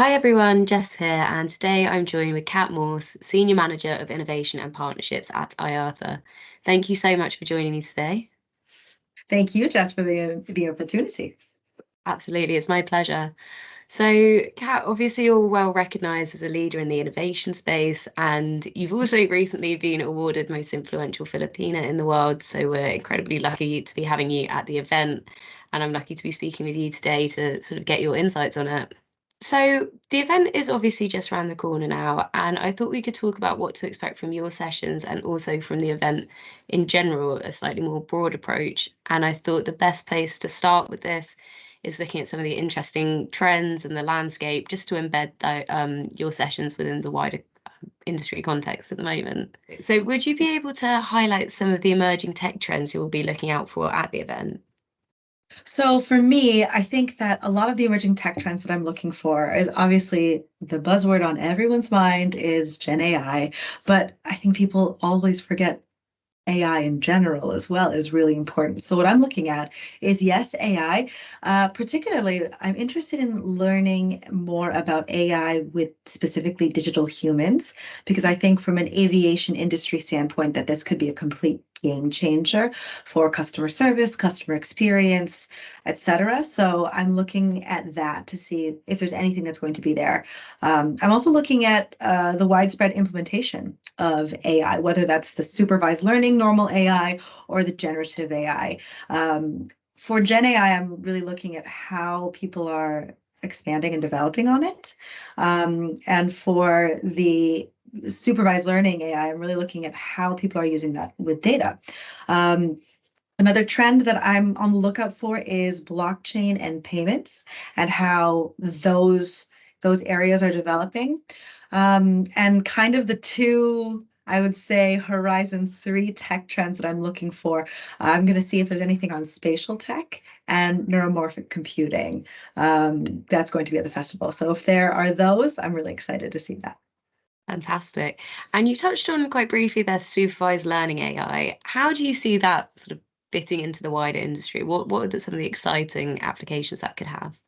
Hi everyone, Jess here, and today I'm joined with Kat Morse, Senior Manager of Innovation and Partnerships at IATA. Thank you so much for joining me today. Thank you, Jess, for the opportunity. Absolutely, it's my pleasure. So, Kat, obviously you're well recognized as a leader in the innovation space, and you've also recently been awarded Most Influential Filipina in the world. So we're incredibly lucky to be having you at the event, and I'm lucky to be speaking with you today to sort of get your insights on it. So the event is obviously just around the corner now, and I thought we could talk about what to expect from your sessions and also from the event in general, a slightly more broad approach. And I thought the best place to start with this is looking at some of the interesting trends and the landscape, just to embed your sessions within the wider industry context at the moment. So would you be able to highlight some of the emerging tech trends you'll be looking out for at the event? So for me, I think that a lot of the emerging tech trends that I'm looking for is obviously the buzzword on everyone's mind is Gen AI, but I think people always forget AI in general as well is really important. So what I'm looking at is yes, AI. Particularly, I'm interested in learning more about AI with specifically digital humans, because I think from an aviation industry standpoint that this could be a complete game changer for customer service, customer experience, etc. So I'm looking at that to see if there's anything that's going to be there. I'm also looking at the widespread implementation of AI, whether that's the supervised learning, normal AI, or the generative AI. For Gen AI, I'm really looking at how people are expanding and developing on it. And for the supervised learning AI, I'm really looking at how people are using that with data. Um, Another trend that I'm on the lookout for is blockchain and payments and how those areas are developing. And kind of the two, I would say, Horizon 3 tech trends that I'm looking for. I'm going to see if there's anything on spatial tech and neuromorphic computing. That's going to be at the festival. So if there are those, I'm really excited to see that. Fantastic. And you touched on quite briefly there supervised learning AI. How do you see that sort of fitting into the wider industry? What are some of the exciting applications that could have?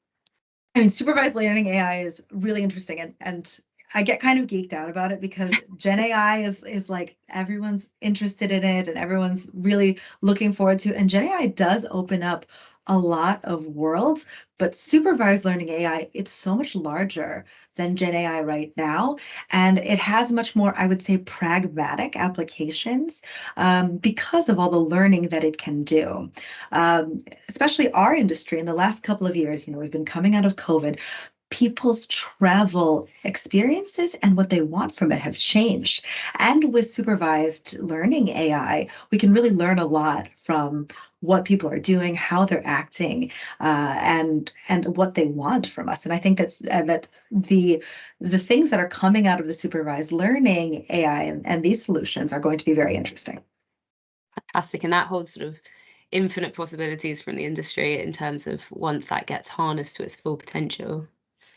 I mean, supervised learning AI is really interesting, and I get kind of geeked out about it because Gen AI is like everyone's interested in it and everyone's really looking forward to it. And Gen AI does open up a lot of worlds, but supervised learning AI, it's so much larger than Gen AI right now. And it has much more, I would say, pragmatic applications because of all the learning that it can do. Especially our industry in the last couple of years, we've been coming out of COVID. People's travel experiences and what they want from it have changed. And with supervised learning AI, we can really learn a lot from what people are doing, how they're acting, and what they want from us. And I think that the things that are coming out of the supervised learning AI and these solutions are going to be very interesting. Fantastic. And that holds sort of infinite possibilities from the industry in terms of once that gets harnessed to its full potential.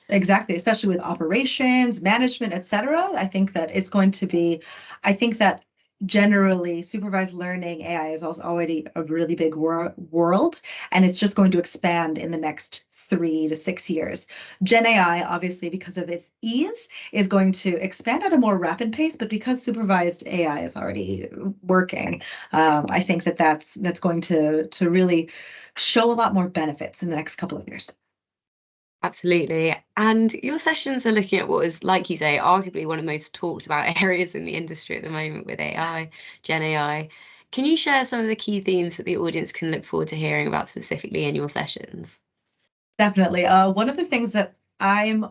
Exactly, especially with operations, management, et cetera. I think that generally supervised learning AI is also already a really big world, and it's just going to expand in the next 3 to 6 years. Gen AI, obviously, because of its ease, is going to expand at a more rapid pace, but because supervised AI is already working, I think that that's going to really show a lot more benefits in the next couple of years. Absolutely. And your sessions are looking at what is, like you say, arguably one of the most talked about areas in the industry at the moment with AI, Gen AI. Can you share some of the key themes that the audience can look forward to hearing about specifically in your sessions? Definitely. One of the things that I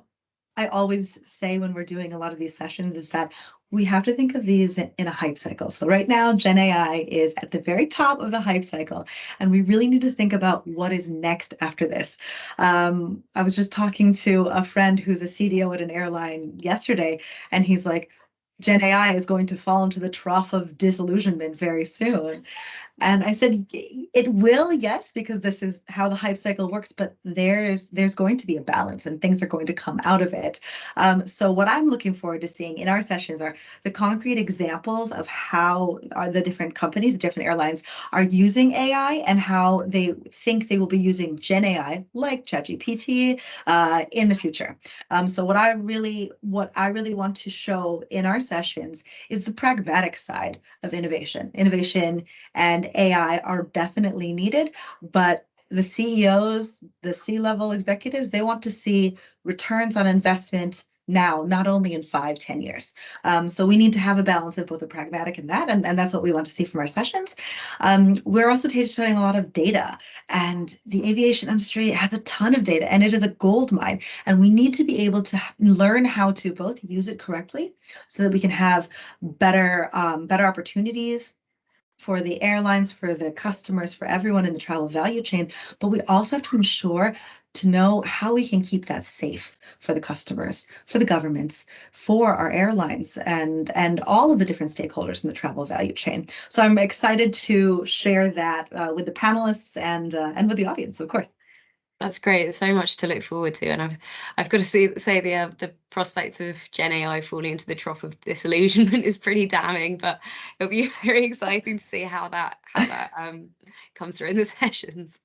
always say when we're doing a lot of these sessions is that we have to think of these in a hype cycle. So right now, Gen AI is at the very top of the hype cycle, and we really need to think about what is next after this. I was just talking to a friend who's a CDO at an airline yesterday, and he's like, Gen AI is going to fall into the trough of disillusionment very soon. And I said, it will, yes, because this is how the hype cycle works, but there's going to be a balance and things are going to come out of it. So what I'm looking forward to seeing in our sessions are the concrete examples of how are the different companies, different airlines are using AI and how they think they will be using Gen AI, like ChatGPT, in the future. So what I really want to show in our sessions is the pragmatic side of innovation. Innovation and AI are definitely needed, but the CEOs, the C-level executives, they want to see returns on investment now, not only in 5, 10 years. So we need to have a balance of both the pragmatic and that, and that's what we want to see from our sessions. We're also studying a lot of data, and the aviation industry has a ton of data, and it is a gold mine. And we need to be able to learn how to both use it correctly so that we can have better opportunities for the airlines, for the customers, for everyone in the travel value chain. But we also have to ensure to know how we can keep that safe for the customers, for the governments, for our airlines, and all of the different stakeholders in the travel value chain. So I'm excited to share that with the panelists and with the audience, of course. That's great. There's so much to look forward to, and I've got to say the prospects of Gen AI falling into the trough of disillusionment is pretty damning. But it'll be very exciting to see how that comes through in the sessions.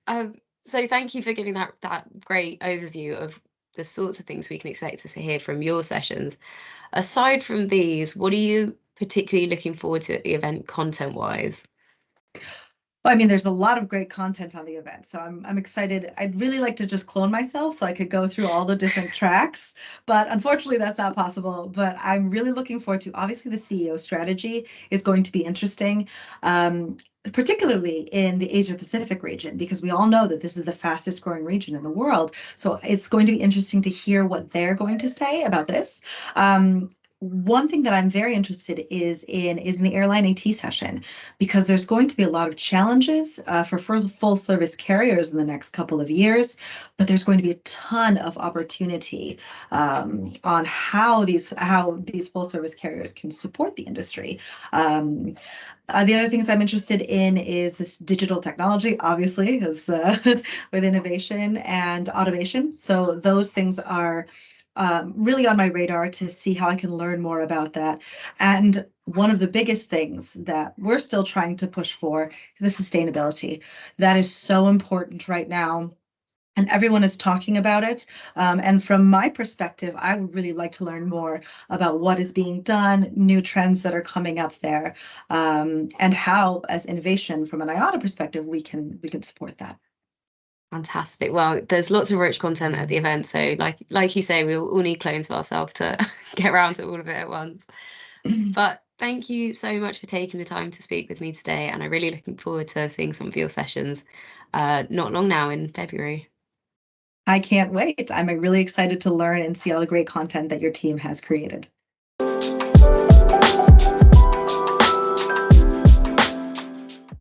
Um, so thank you for giving that great overview of the sorts of things we can expect to hear from your sessions. Aside from these, what are you particularly looking forward to at the event content-wise? Well, I mean, there's a lot of great content on the event, so I'm excited. I'd really like to just clone myself so I could go through all the different tracks, but unfortunately that's not possible. But I'm really looking forward to, obviously, the CEO strategy is going to be interesting, particularly in the Asia Pacific region, because we all know that this is the fastest growing region in the world. So it's going to be interesting to hear what they're going to say about this. One thing that I'm very interested is in the airline IT session, because there's going to be a lot of challenges for full service carriers in the next couple of years, but there's going to be a ton of opportunity on how these full service carriers can support the industry. Um, the other things I'm interested in is this digital technology, obviously, is with innovation and automation. So those things are really on my radar to see how I can learn more about that. And one of the biggest things that we're still trying to push for is the sustainability. That is so important right now. And everyone is talking about it. And from my perspective, I would really like to learn more about what is being done, new trends that are coming up there, and how, as innovation from an IATA perspective, we can support that. Fantastic. Well, there's lots of rich content at the event, so like you say, we all need clones of ourselves to get around to all of it at once. But thank you so much for taking the time to speak with me today, and I'm really looking forward to seeing some of your sessions not long now in February. I can't wait. I'm really excited to learn and see all the great content that your team has created.